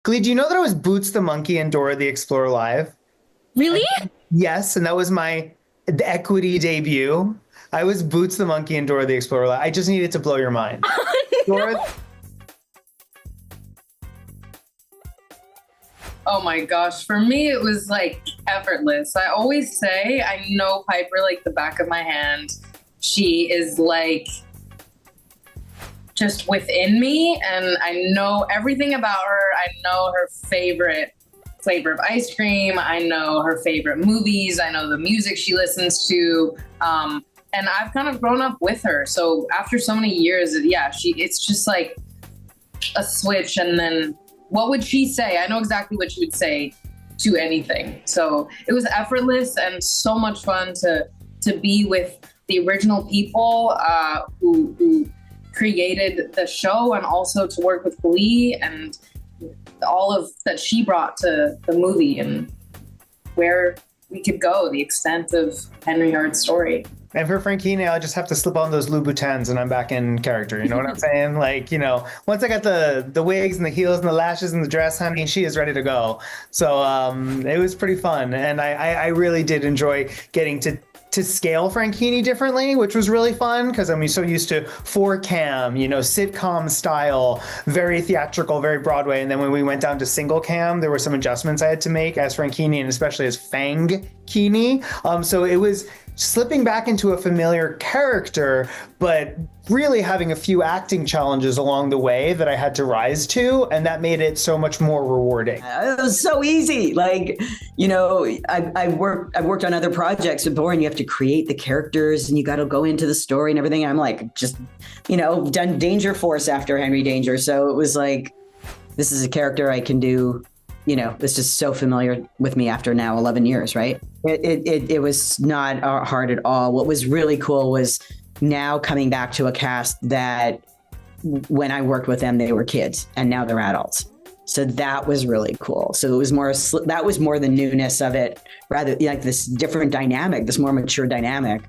Glee, do you know that I was Boots the Monkey in Dora the Explorer Live? Really? Yes, and that was my equity debut. I was Boots the Monkey in Dora the Explorer Live. I just needed to blow your mind. Dora, No. Oh my gosh, for me it was like effortless. I always say I know Piper like the back of my hand. She is like just within me and I know everything about her. I know her favorite flavor of ice cream. I know her favorite movies. I know the music she listens to. And I've kind of grown up with her. So after so many years, yeah, it's just like a switch and then what would she say? I know exactly what she would say to anything. So it was effortless and so much fun to be with the original people who created the show and also to work with Glee and all of that she brought to the movie and where we could go, the extent of Henry Hard's story. and for Frankini, I just have to slip on those Louboutins and I'm back in character. You know what I'm saying? Like, once I got the wigs and the heels and the lashes and the dress, honey, she is ready to go. So it was pretty fun. And I really did enjoy getting to scale Frankini differently, which was really fun because I'm so used to 4 cam, sitcom style, very theatrical, very Broadway. And then when we went down to single cam, there were some adjustments I had to make as Frankini and especially as Fang Kini. So it was slipping back into a familiar character, but really having a few acting challenges along the way that I had to rise to, and that made it so much more rewarding. It was so easy. Like, I've worked on other projects before, and you have to create the characters, and you got to go into the story and everything. I'm like, just, done Danger Force after Henry Danger, so it was like, this is a character I can do. It's just so familiar with me after now 11 years, right? It was not hard at all. What was really cool was now coming back to a cast that when I worked with them, they were kids and now they're adults. So that was really cool. So it was that was more the newness of it, rather like this different dynamic, this more mature dynamic,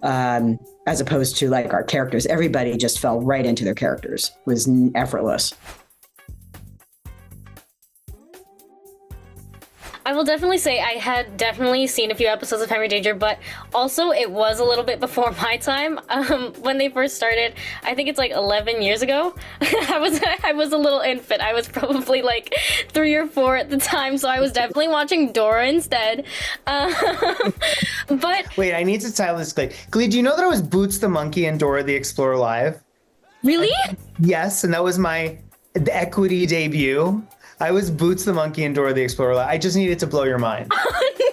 as opposed to like our characters. Everybody just fell right into their characters. It was effortless. I will definitely say I had definitely seen a few episodes of Henry Danger, but also it was a little bit before my time. When they first started, I think it's like 11 years ago. I was a little infant. I was probably like 3 or 4 at the time, so I was definitely watching Dora instead. But Wait, I need to tell this, Glee, do you know that I was Boots the Monkey in Dora the Explorer Live? really? Yes, and that was my equity debut. I was Boots the Monkey in Dora the Explorer Live. I just needed to blow your mind.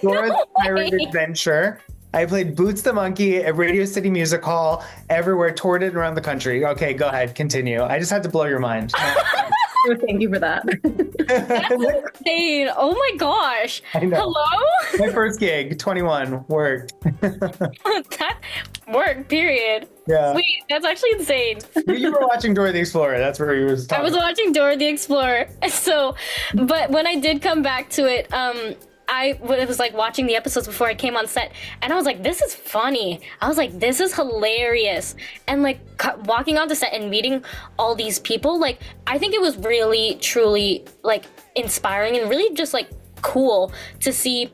Dora the Pirate Adventure. I played Boots the Monkey at Radio City Music Hall, everywhere, toured it around the country. Okay, go ahead, continue. I just had to blow your mind. Thank you for that. That's insane. Oh my gosh. I know. Hello? My first gig, 21, worked. That worked, period. Yeah. Sweet. That's actually insane. You were watching Dora the Explorer. That's where you were I talking. was watching Dora the Explorer. So, but when I did come back to it, it was like watching the episodes before I came on set, and I was like, this is funny. I was like, this is hilarious. And like walking onto set and meeting all these people, like, I think it was really, truly like inspiring and really just like cool to see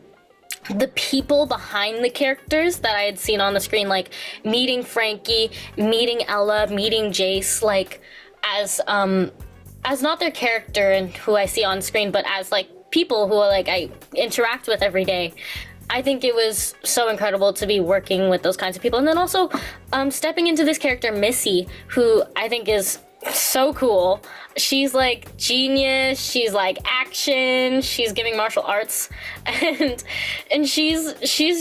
the people behind the characters that I had seen on the screen, like meeting Frankie, meeting Ella, meeting Jace, like as not their character and who I see on screen, but as like people who like I interact with every day. I think it was so incredible to be working with those kinds of people, and then also stepping into this character Missy, who I think is so cool. She's like genius, she's like action, she's giving martial arts, and she's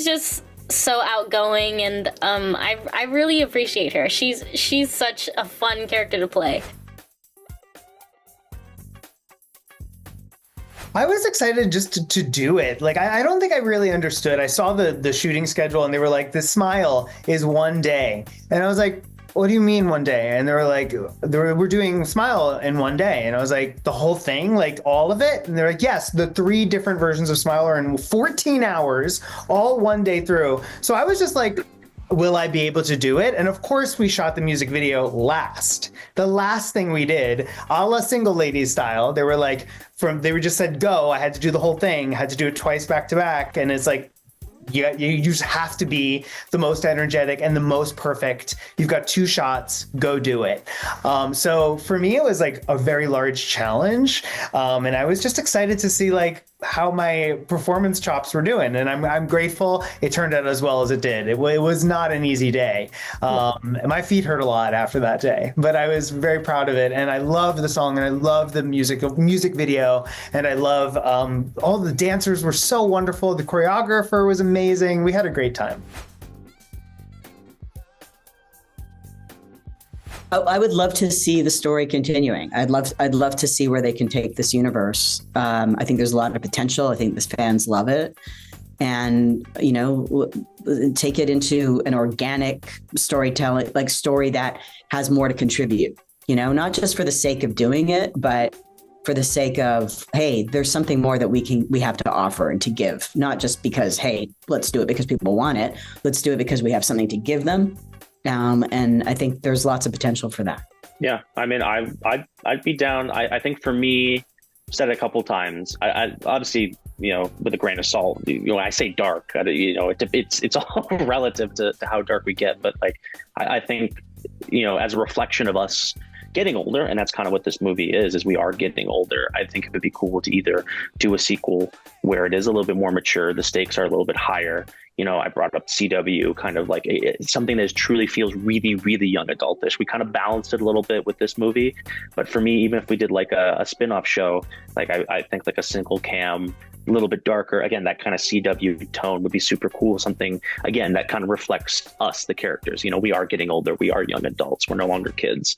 just so outgoing, and I really appreciate her. She's such a fun character to play. I was excited just to do it. Like, I don't think I really understood. I saw the shooting schedule and they were like, the smile is 1 day. And I was like, what do you mean 1 day? And they were like, we're doing Smile in 1 day. And I was like, the whole thing, like all of it? And they're like, yes, the 3 different versions of Smile are in 14 hours, all 1 day through. So I was just like, will I be able to do it? And of course, we shot the music video last. The last thing we did, a la Single Ladies style, they were like, they were just said go. I had to do the whole thing, had to do it twice back to back. And it's like, you just have to be the most energetic and the most perfect. You've got 2 shots, go do it. So for me, it was like a very large challenge. And I was just excited to see like how my performance chops were doing. And I'm grateful it turned out as well as it did. It was not an easy day. My feet hurt a lot after that day, but I was very proud of it. And I love the song and I love the music video. And I love all the dancers were so wonderful. The choreographer was amazing. We had a great time. I would love to see the story continuing. I'd love to see where they can take this universe. I think there's a lot of potential. I think the fans love it, and take it into an organic storytelling, like story that has more to contribute. Not just for the sake of doing it, but for the sake of, hey, there's something more that we have to offer and to give. Not just because, hey, let's do it because people want it. Let's do it because we have something to give them. And I think there's lots of potential for that. Yeah, I mean, I'd be down. I think for me, I've said it a couple times. I obviously, with a grain of salt. I say dark. It's all relative to how dark we get. But like, I think, as a reflection of us getting older, and that's kind of what this movie is we are getting older. I think it would be cool to either do a sequel where it is a little bit more mature, the stakes are a little bit higher. I brought up CW, kind of like something that truly feels really, really young adultish. We kind of balanced it a little bit with this movie. But for me, even if we did like a spin-off show, like I think like a single cam, a little bit darker, again, that kind of CW tone would be super cool. Something, again, that kind of reflects us, the characters. We are getting older. We are young adults. We're no longer kids.